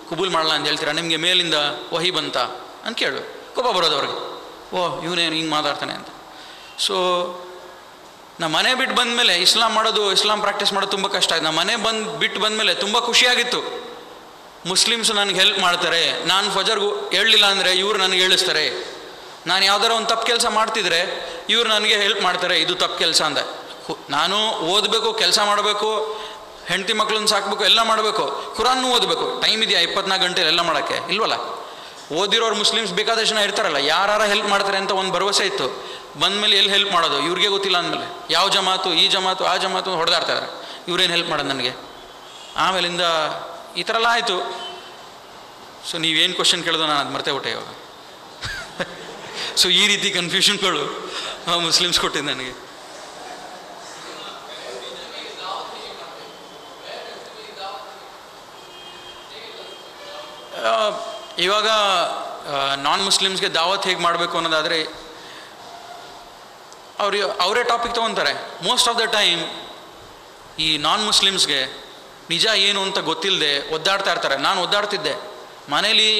ಕಬೂಲ್ ಮಾಡಲ್ಲ ಅಂತ ಹೇಳ್ತೀರಾ? ನಿಮಗೆ ಮೇಲಿಂದ ವಹಿ ಬಂತ ಅಂತ ಕೇಳು. ಕೋಪ ಬರೋದು ಅವ್ರಿಗೆ, ಓಹ್ ಇವನೇನು ಹಿಂಗೆ ಮಾತಾಡ್ತಾನೆ ಅಂತ. ಸೊ ನಮ್ಮ ಮನೆ ಬಿಟ್ಟು ಬಂದಮೇಲೆ ಇಸ್ಲಾಂ ಪ್ರಾಕ್ಟೀಸ್ ಮಾಡೋದು ತುಂಬ ಕಷ್ಟ ಆಯ್ತು. ನಮ್ಮ ಮನೆ ಬಿಟ್ಟು ಬಂದಮೇಲೆ ತುಂಬ ಖುಷಿಯಾಗಿತ್ತು. ಮುಸ್ಲಿಮ್ಸ್ ನನಗೆ ಹೆಲ್ಪ್ ಮಾಡ್ತಾರೆ, ನಾನು ಫಜರ್ಗೂ ಹೇಳಲಿಲ್ಲ ಅಂದರೆ ಇವ್ರು ನನಗೆ ಹೇಳಿಸ್ತಾರೆ, ನಾನು ಯಾವ್ದಾರ ಒಂದು ತಪ್ಪು ಕೆಲಸ ಮಾಡ್ತಿದ್ರೆ ಇವ್ರು ನನಗೆ ಹೆಲ್ಪ್ ಮಾಡ್ತಾರೆ, ಇದು ತಪ್ಪು ಕೆಲಸ ಅಂದ. ನಾನು ಓದಬೇಕು, ಕೆಲಸ ಮಾಡಬೇಕು, ಹೆಂಡತಿ ಮಕ್ಕಳನ್ನ ಸಾಕಬೇಕು, ಎಲ್ಲ ಮಾಡಬೇಕು, ಕುರಾನ್ನು ಓದಬೇಕು. ಟೈಮ್ ಇದೆಯಾ 24 ಗಂಟೆ ಎಲ್ಲ ಮಾಡೋಕ್ಕೆ? ಇಲ್ವಲ್ಲ. ಓದಿರೋರು ಮುಸ್ಲಿಮ್ಸ್ ಬೇಕಾದಷ್ಟು ಜನ ಇರ್ತಾರಲ್ಲ, ಯಾರು ಹೆಲ್ಪ್ ಮಾಡ್ತಾರೆ ಅಂತ ಒಂದು ಭರವಸೆ ಇತ್ತು. ಬಂದಮೇಲೆ ಎಲ್ಲಿ ಹೆಲ್ಪ್ ಮಾಡೋದು ಇವ್ರಿಗೆ ಗೊತ್ತಿಲ್ಲ ಅಂದಮೇಲೆ ಯಾವ ಜಮಾತು ಈ ಜಮಾತು ಆ ಜಮಾತು ಹೊಡೆದಾಡ್ತಾ ಇದ್ದಾರೆ, ಇವ್ರೇನು ಹೆಲ್ಪ್ ಮಾಡೋದು ನನಗೆ? ಆಮೇಲಿಂದ ಈ ಥರ ಎಲ್ಲ ಆಯಿತು. ಸೊ ನೀವೇನು ಕ್ವಶನ್ ಕೇಳಿದ್ರು ನಾನು ಅದು ಮರ್ತೇ ಬಿಟ್ಟೆ ಇವಾಗ. ಸೊ ಈ ರೀತಿ ಕನ್ಫ್ಯೂಷನ್ಗಳು ಮುಸ್ಲಿಮ್ಸ್ ಕೊಟ್ಟಿದ್ದು ನನಗೆ. ಇವಾಗ ನಾನ್ ಮುಸ್ಲಿಮ್ಸ್ಗೆ ದಾವತ್ ಹೇಗೆ ಮಾಡಬೇಕು ಅನ್ನೋದಾದರೆ ಅವರೇ ಟಾಪಿಕ್ ತೊಗೊತಾರೆ. ಮೋಸ್ಟ್ ಆಫ್ ದ ಟೈಮ್ ಈ ನಾನ್ ಮುಸ್ಲಿಮ್ಸ್ಗೆ ನಿಜ ಏನು ಅಂತ ಗೊತ್ತಿಲ್ಲದೆ ಒದ್ದಾಡ್ತಾ ಇರ್ತಾರೆ. ನಾನು ಒದ್ದಾಡ್ತಿದ್ದೆ ಮನೇಲಿ.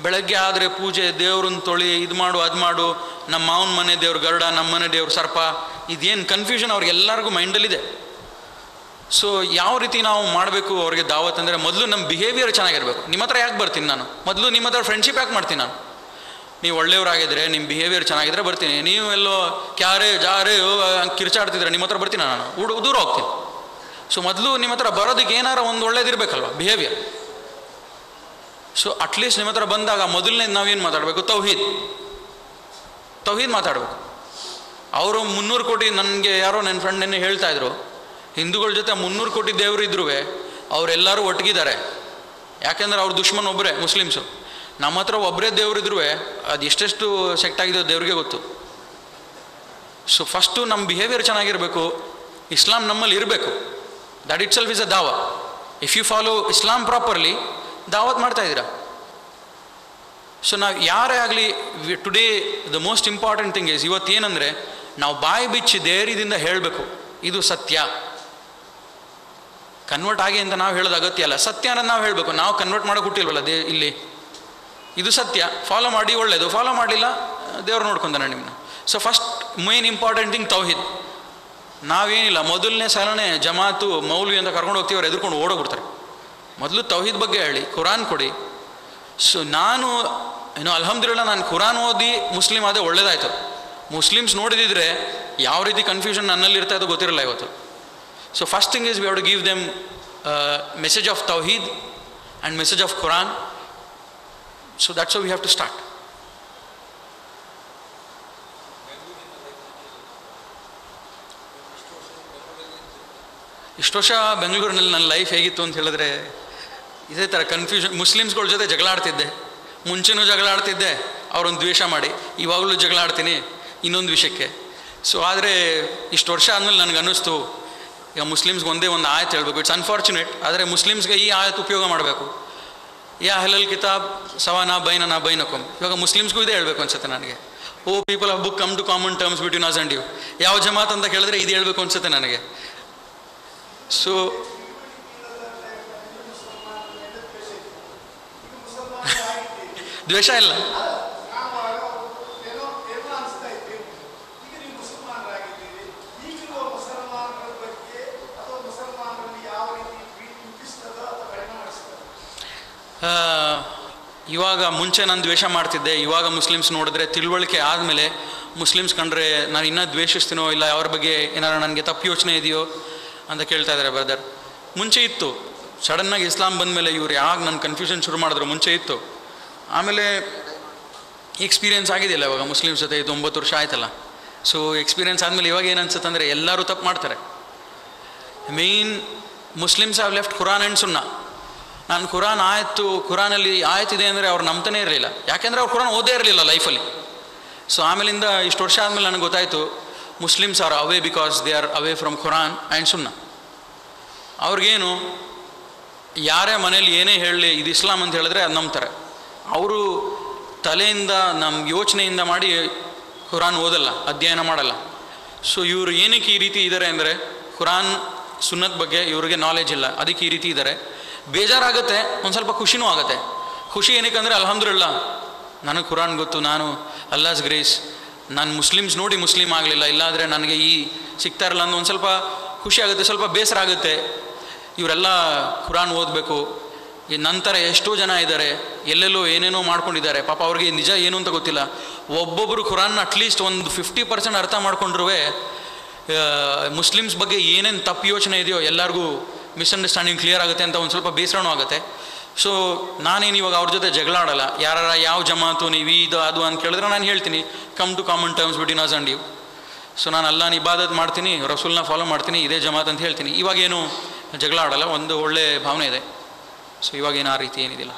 ಬೆಳಗ್ಗೆ ಆದರೆ ಪೂಜೆ, ದೇವ್ರನ್ನ ತೊಳಿ, ಇದು ಮಾಡು ಅದು ಮಾಡು, ನಮ್ಮ ಮಾವನ ಮನೆ ದೇವ್ರು ಗರುಡ, ನಮ್ಮ ಮನೆ ದೇವ್ರು ಸರ್ಪ, ಇದೇನು ಕನ್ಫ್ಯೂಷನ್ ಅವ್ರಿಗೆಲ್ಲರಿಗೂ ಮೈಂಡಲ್ಲಿದೆ. ಸೊ ಯಾವ ರೀತಿ ನಾವು ಮಾಡಬೇಕು ಅವ್ರಿಗೆ ದಾವತ್ ಅಂದರೆ, ಮೊದಲು ನಮ್ಮ ಬಿಹೇವಿಯರ್ ಚೆನ್ನಾಗಿರಬೇಕು. ನಿಮ್ಮ ಹತ್ರ ಯಾಕೆ ಬರ್ತೀನಿ ನಾನು? ಮೊದಲು ನಿಮ್ಮ ಹತ್ರ ಫ್ರೆಂಡ್ಶಿಪ್ ಯಾಕೆ ಮಾಡ್ತೀನಿ ನಾನು? ನೀವು ಒಳ್ಳೆಯವರಾಗಿದ್ದರೆ, ನಿಮ್ಮ ಬಿಹೇವಿಯರ್ ಚೆನ್ನಾಗಿದ್ರೆ ಬರ್ತೀನಿ. ನೀವು ಎಲ್ಲೋ ಕ್ಯಾರೆ ಜಾರೆ ಕಿರ್ಚಾಡ್ತಿದ್ರೆ ನಿಮ್ಮ ಹತ್ರ ಬರ್ತೀನಿ ನಾನು, ದೂರ ಹೋಗ್ತೀನಿ. ಸೊ ಮೊದಲು ನಿಮ್ಮ ಹತ್ರ ಬರೋದಕ್ಕೆ ಏನಾರ ಒಂದು ಒಳ್ಳೇದಿರಬೇಕಲ್ವ ಬಿಹೇವಿಯರ್. ಸೊ ಅಟ್ಲೀಸ್ಟ್ ನಿಮ್ಮ ಹತ್ರ ಬಂದಾಗ ಮೊದಲನೇ ನಾವೇನು ಮಾತಾಡಬೇಕು? ತೌಹೀದ್ ಮಾತಾಡಬೇಕು. ಅವರು 300 ಕೋಟಿ, ನನಗೆ ಯಾರೋ ನನ್ನ ಫ್ರೆಂಡ್ ನೆನ್ನೆ ಹೇಳ್ತಾ ಇದ್ರು, ಹಿಂದೂಗಳ ಜೊತೆ 300 ಕೋಟಿ ದೇವರು ಇದ್ರೂ ಅವರೆಲ್ಲರೂ ಒಟ್ಟಿಗಿದ್ದಾರೆ. ಯಾಕೆಂದರೆ ಅವ್ರ ದುಶ್ಮನ್ ಒಬ್ಬರೇ ಮುಸ್ಲಿಮ್ಸು. ನಮ್ಮ ಹತ್ರ ಒಬ್ಬರೇ ದೇವರಿದ್ರೂ ಅದು ಎಷ್ಟೆಷ್ಟು ಸೆಕ್ಟ್ ಆಗಿದೆ ದೇವ್ರಿಗೆ ಗೊತ್ತು. ಸೊ ಫಸ್ಟು ನಮ್ಮ ಬಿಹೇವಿಯರ್ ಚೆನ್ನಾಗಿರಬೇಕು, ಇಸ್ಲಾಂ ನಮ್ಮಲ್ಲಿ ಇರಬೇಕು. That itself is a ದಾವ. If you follow Islam properly, ದಾವತ್ ಮಾಡ್ತಾಯಿದ್ದೀರಾ. ಸೊ ನಾವು ಯಾರೇ ಆಗಲಿ, today the most important thing is, ಇವತ್ತೇನೆಂದರೆ ನಾವು ಬಾಯಿ ಬಿಚ್ಚಿ ಧೈರ್ಯದಿಂದ ಹೇಳಬೇಕು, ಇದು ಸತ್ಯ. ಕನ್ವರ್ಟ್ ಆಗಿ ಅಂತ ನಾವು ಹೇಳೋದು ಅಗತ್ಯ ಅಲ್ಲ. ಸತ್ಯ ಅನ್ನೋದು ನಾವು ಹೇಳಬೇಕು. ನಾವು ಕನ್ವರ್ಟ್ ಮಾಡೋಕೆ ಹುಟ್ಟಿಲ್ವಲ್ಲ ಇಲ್ಲಿ. ಇದು ಸತ್ಯ, ಫಾಲೋ ಮಾಡಿ ಒಳ್ಳೆಯದು, ಫಾಲೋ ಮಾಡಲಿಲ್ಲ ದೇವ್ರು ನೋಡ್ಕೊಂತಾನೆ ನಿಮ್ಮನ್ನ. So first main important thing ತೌಹೀದ್. ನಾವೇನಿಲ್ಲ, ಮೊದಲನೇ ಸಲನೇ ಜಮಾತು ಮೌಲ್ವಿ ಅಂತ ಕರ್ಕೊಂಡು ಹೋಗ್ತೀವಿ, ಅವ್ರು ಎದುರ್ಕೊಂಡು ಓಡೋಗ್ಬಿಡ್ತಾರೆ. ಮೊದಲು ತೌಹೀದ್ ಬಗ್ಗೆ ಹೇಳಿ, ಕುರಾನ್ ಕೊಡಿ. ಸೊ ನಾನು ಅಲ್ಹಮ್ದುಲಿಲ್ಲಾಹ್ ನಾನು ಕುರಾನ್ ಓದಿ ಮುಸ್ಲಿಮ್ ಆದೇ ಒಳ್ಳೇದಾಯಿತು. ಮುಸ್ಲಿಮ್ಸ್ ನೋಡಿದಿದ್ರೆ ಯಾವ ರೀತಿ ಕನ್ಫ್ಯೂಷನ್ ನನ್ನಲ್ಲಿ ಇರ್ತಾ ಇದ್ದು ಗೊತ್ತಿರಲ್ಲ ಇವತ್ತು. So first thing is we have to give them message of ತೌಹೀದ್ and message of Quran. So that's how we have to start. ಇಷ್ಟು ವರ್ಷ ಬೆಂಗಳೂರಿನಲ್ಲಿ ನನ್ನ ಲೈಫ್ ಹೇಗಿತ್ತು ಅಂತ ಹೇಳಿದ್ರೆ, ಇದೇ ಥರ ಕನ್ಫ್ಯೂಷನ್. ಮುಸ್ಲಿಮ್ಸ್ಗಳ ಜೊತೆ ಜಗಳ ಆಡ್ತಿದ್ದೆ, ಮುಂಚೆನೂ ಜಗಳ ಆಡ್ತಿದ್ದೆ, ಅವರೊಂದು ದ್ವೇಷ ಮಾಡಿ. ಇವಾಗಲೂ ಜಗಳ ಆಡ್ತೀನಿ ಇನ್ನೊಂದು ವಿಷಯಕ್ಕೆ. ಸೊ ಆದರೆ ಇಷ್ಟು ವರ್ಷ ಆದಮೇಲೆ ನನಗೆ ಅನ್ನಿಸ್ತು, ಈಗ ಮುಸ್ಲಿಮ್ಸ್ಗೆ ಒಂದೇ ಒಂದು ಆಯತ್ ಹೇಳಬೇಕು. ಇಟ್ಸ್ ಅನ್ಫಾರ್ಚುನೇಟ್, ಆದರೆ ಮುಸ್ಲಿಮ್ಸ್ಗೆ ಈ ಆಯತ್ ಉಪಯೋಗ ಮಾಡಬೇಕು. ಯಾ ಅಹ್ಲಲ್ ಕಿತಾಬ್ ಸವಾನಾ ಬೈನನಾ ಬೈನಕುಂ. ಇವಾಗ ಮುಸ್ಲಿಮ್ಸ್ಗೂ ಇದೇ ಹೇಳಬೇಕು ಅನ್ಸುತ್ತೆ ನನಗೆ. O people of book come to common terms between us and you. ಯಾವ ಜಮಾತ್ ಅಂತ ಕೇಳಿದ್ರೆ ಇದು ಹೇಳಬೇಕು ಅನ್ಸುತ್ತೆ ನನಗೆ. ಸೊ ದ್ವೇಷ ಇಲ್ಲ. ಇವಾಗ ಮುಂಚೆ ನಾನು ದ್ವೇಷ ಮಾಡ್ತಿದ್ದೆ, ಇವಾಗ ಮುಸ್ಲಿಮ್ಸ್ ನೋಡಿದ್ರೆ ತಿಳುವಳಿಕೆ ಆದಮೇಲೆ ಮುಸ್ಲಿಮ್ಸ್ ಕಂಡ್ರೆ ನಾನು ಇನ್ನೂ ದ್ವೇಷಿಸ್ತೀನೋ ಇಲ್ಲ ಅವ್ರ ಬಗ್ಗೆ ಏನಾರು ನನಗೆ ತಪ್ಪು ಯೋಚನೆ ಇದೆಯೋ ಅಂತ ಕೇಳ್ತಾ ಇದ್ದಾರೆ ಬ್ರದರ್. ಮುಂಚೆ ಇತ್ತು, ಸಡನ್ನಾಗಿ ಇಸ್ಲಾಂ ಬಂದಮೇಲೆ ಇವ್ರು ಯಾಕೆ ನನ್ನ ಕನ್ಫ್ಯೂಷನ್ ಶುರು ಮಾಡಿದ್ರು, ಮುಂಚೆ ಇತ್ತು. ಆಮೇಲೆ ಎಕ್ಸ್ಪೀರಿಯೆನ್ಸ್ ಆಗಿದೆಯಲ್ಲ ಇವಾಗ ಮುಸ್ಲಿಮ್ಸ್ ಜೊತೆ, ಇದು 9 ವರ್ಷ ಆಯ್ತಲ್ಲ. ಸೊ ಎಕ್ಸ್ಪೀರಿಯೆನ್ಸ್ ಆದಮೇಲೆ ಇವಾಗ ಏನು ಅನ್ಸುತ್ತೆ ಅಂದರೆ, ಎಲ್ಲರೂ ತಪ್ಪು ಮಾಡ್ತಾರೆ. Main Muslims have left Quran and ಸುನ್ನಾ. ನಾನು ಕುರಾನಲ್ಲಿ ಆಯ್ತಿದೆ ಅಂದರೆ ಅವ್ರು ನಂಬ್ತಾನೇ ಇರಲಿಲ್ಲ. ಯಾಕೆಂದರೆ ಅವ್ರು ಕುರಾನ್ ಓದೇ ಇರಲಿಲ್ಲ ಲೈಫಲ್ಲಿ. ಸೊ ಆಮೇಲಿಂದ ಇಷ್ಟು ವರ್ಷ ಆದಮೇಲೆ ನನಗೆ ಗೊತ್ತಾಯಿತು, Muslims are away because they are away from Quran and ಸುನ್ನಾ. ಅವ್ರಿಗೇನು, ಯಾರೇ ಮನೇಲಿ ಏನೇ ಹೇಳಲಿ ಇದು ಇಸ್ಲಾಂ ಅಂತ ಹೇಳಿದ್ರೆ ಅದು ನಂಬ್ತಾರೆ. ಅವರು ತಲೆಯಿಂದ ನಮ್ಮ ಯೋಚನೆಯಿಂದ ಮಾಡಿ ಕುರಾನ್ ಓದಲ್ಲ, ಅಧ್ಯಯನ ಮಾಡಲ್ಲ. ಸೊ ಇವರು ಏನಕ್ಕೆ ಈ ರೀತಿ ಇದ್ದಾರೆ ಅಂದರೆ, ಕುರಾನ್ ಸುನ್ನತ್ ಬಗ್ಗೆ ಇವ್ರಿಗೆ ನಾಲೆಜ್ ಇಲ್ಲ, ಅದಕ್ಕೆ ಈ ರೀತಿ ಇದ್ದಾರೆ. ಬೇಜಾರಾಗುತ್ತೆ, ಒಂದು ಸ್ವಲ್ಪ ಖುಷಿನೂ ಆಗುತ್ತೆ. ಖುಷಿ ಏನಕ್ಕೆ ಅಂದರೆ ಅಲ್ಹಮ್ದುಲಿಲ್ಲಾ ನನಗೆ ಕುರಾನ್ ಗೊತ್ತು, ನಾನು ಅಲ್ಲಾಸ್ ಗ್ರೇಸ್, ನಾನು ಮುಸ್ಲಿಮ್ಸ್ ನೋಡಿ ಮುಸ್ಲಿಮ್ ಆಗಲಿಲ್ಲ, ಇಲ್ಲಾಂದರೆ ನನಗೆ ಈ ಸಿಗ್ತಾ ಇರಲ್ಲ ಅನ್ನೋ ಒಂದು ಸ್ವಲ್ಪ ಖುಷಿ ಆಗುತ್ತೆ. ಸ್ವಲ್ಪ ಬೇಸರ ಆಗುತ್ತೆ, ಇವರೆಲ್ಲ ಕುರಾನ್ ಓದಬೇಕು, ಈ ನಂತರ ಎಷ್ಟೋ ಜನ ಇದ್ದಾರೆ ಎಲ್ಲೆಲ್ಲೋ ಏನೇನೋ ಮಾಡ್ಕೊಂಡಿದ್ದಾರೆ, ಪಾಪ ಅವ್ರಿಗೆ ನಿಜ ಏನು ಅಂತ ಗೊತ್ತಿಲ್ಲ. ಒಬ್ಬೊಬ್ಬರು ಕುರಾನ್ನ ಅಟ್ಲೀಸ್ಟ್ ಒಂದು 50% ಅರ್ಥ ಮಾಡ್ಕೊಂಡ್ರೂ ಮುಸ್ಲಿಮ್ಸ್ ಬಗ್ಗೆ ಏನೇನು ತಪ್ಪು ಯೋಚನೆ ಇದೆಯೋ ಎಲ್ಲರಿಗೂ ಮಿಸ್ಅಂಡರ್ಸ್ಟ್ಯಾಂಡಿಂಗ್ ಕ್ಲಿಯರ್ ಆಗುತ್ತೆ ಅಂತ ಒಂದು ಸ್ವಲ್ಪ ಬೇಸರನೂ ಆಗುತ್ತೆ. ಸೊ ನಾನೇನು ಇವಾಗ ಅವ್ರ ಜೊತೆ ಜಗಳ ಆಡಲ್ಲ. ಯಾವ ಜಮಾತು ನೀವು ಇದು ಅದು ಅಂತ ಕೇಳಿದ್ರೆ ನಾನು ಹೇಳ್ತೀನಿ, come to common terms between us and you. So ನಾನು ಅಲ್ಲಾಹನ ಇಬಾದತ್ ಮಾಡ್ತೀನಿ, ರಸೂಲ್ನ ಫಾಲೋ ಮಾಡ್ತೀನಿ, ಇದೇ ಜಮಾತ್ ಅಂತ ಹೇಳ್ತೀನಿ. ಇವಾಗೇನು ಜಗಳ ಆಡಲ್ಲ, ಒಂದು ಒಳ್ಳೆ ಭಾವನೆ ಇದೆ. ಸೊ ಇವಾಗೇನು ಆ ರೀತಿ ಏನಿದಿಲ್ಲ.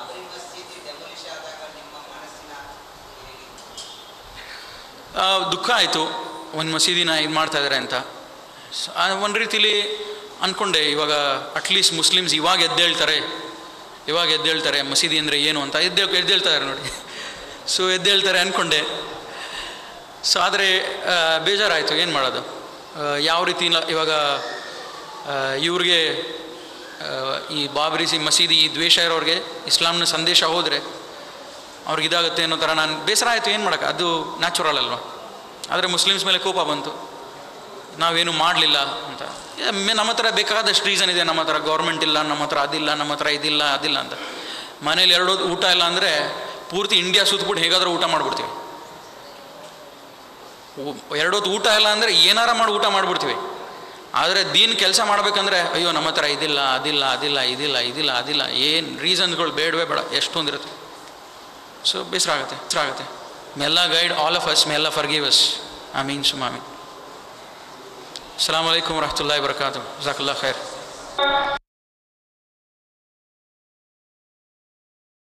ದುಃಖ ಆಯಿತು, ಒಂದು ಮಸೀದಿನ ಇದು ಮಾಡ್ತಾಯಿದ್ದಾರೆ ಅಂತ. ಒಂದು ರೀತಿಲಿ ಅಂದ್ಕೊಂಡೆ, ಇವಾಗ ಅಟ್ಲೀಸ್ಟ್ ಮುಸ್ಲಿಮ್ಸ್ ಇವಾಗ ಎದ್ದೇಳ್ತಾರೆ ಮಸೀದಿ ಅಂದರೆ ಏನು ಅಂತ ಎದ್ದೇಳ್ತಾರೆ ನೋಡಿ. ಸೊ ಎದ್ದೇಳ್ತಾರೆ ಅಂದ್ಕೊಂಡೆ. ಸೊ ಆದರೆ ಬೇಜಾರಾಯಿತು, ಏನು ಮಾಡೋದು. ಯಾವ ರೀತಿ ಇವಾಗ ಇವ್ರಿಗೆ ಈ ಬಾಬರಿ ಮಸೀದಿ ಈ ದ್ವೇಷ ಇರೋರಿಗೆ ಇಸ್ಲಾಂನ ಸಂದೇಶ ಹೋದರೆ ಅವ್ರಿಗೆ ಇದಾಗುತ್ತೆ ಅನ್ನೋ ಥರ ನಾನು ಬೇಸರ ಆಯಿತು. ಏನು ಮಾಡೋಕ್ಕೆ, ಅದು ನ್ಯಾಚುರಲ್ ಅಲ್ವ. ಆದರೆ ಮುಸ್ಲಿಮ್ಸ್ ಮೇಲೆ ಕೋಪ ಬಂತು, ನಾವೇನು ಮಾಡಲಿಲ್ಲ ಅಂತ. ನಮ್ಮ ಹತ್ರ ಬೇಕಾದಷ್ಟು ರೀಸನ್ ಇದೆ, ನಮ್ಮ ಹತ್ರ ಗೌರ್ಮೆಂಟ್ ಇಲ್ಲ, ನಮ್ಮ ಹತ್ರ ಅದಿಲ್ಲ, ನಮ್ಮ ಹತ್ರ ಇದಿಲ್ಲ ಅದಿಲ್ಲ ಅಂತ. ಮನೇಲಿ 2 ಹೊತ್ತು ಊಟ ಇಲ್ಲ ಅಂದರೆ ಪೂರ್ತಿ ಇಂಡಿಯಾ ಸುತ್ತಬಿಟ್ಟು ಹೇಗಾದರೂ ಊಟ ಮಾಡಿಬಿಡ್ತೀವಿ. 2 ಹೊತ್ತು ಊಟ ಇಲ್ಲ ಅಂದರೆ ಏನಾರ ಮಾಡಿ ಊಟ ಮಾಡಿಬಿಡ್ತೀವಿ. ಆದರೆ ದೀನ್ ಕೆಲಸ ಮಾಡ್ಬೇಕಂದ್ರೆ ಅಯ್ಯೋ ನಮ್ಮ ಹತ್ರ ಇದಿಲ್ಲ ಅದಿಲ್ಲ ಅದಿಲ್ಲ ಇದಿಲ್ಲ ಇದಿಲ್ಲ ಅದಿಲ್ಲ, ಏನು ರೀಸನ್ಗಳು ಬೇಡವೇ ಬೇಡ, ಎಷ್ಟೊಂದಿರುತ್ತೆ. ಸೊ ಬೇಸರ ಆಗುತ್ತೆ. ಮೆಲ್ಲ ಗೈಡ್ ಆಲ್ ಆಫ್ ಅಸ್, ಮೆಲ್ಲ ಫರ್ಗಿವ್ ಅಸ್. ಆಮೀನ್ ಸುಮಾಮೀನ್. ಅಸ್ಸಲಾಮು ಅಲೈಕುಮ್ ವರಹಮತುಲ್ಲಾಹಿ ವಬರಕಾತುಹು. ಜಜಾಕಲ್ಲಾಹು ಖೈರ್.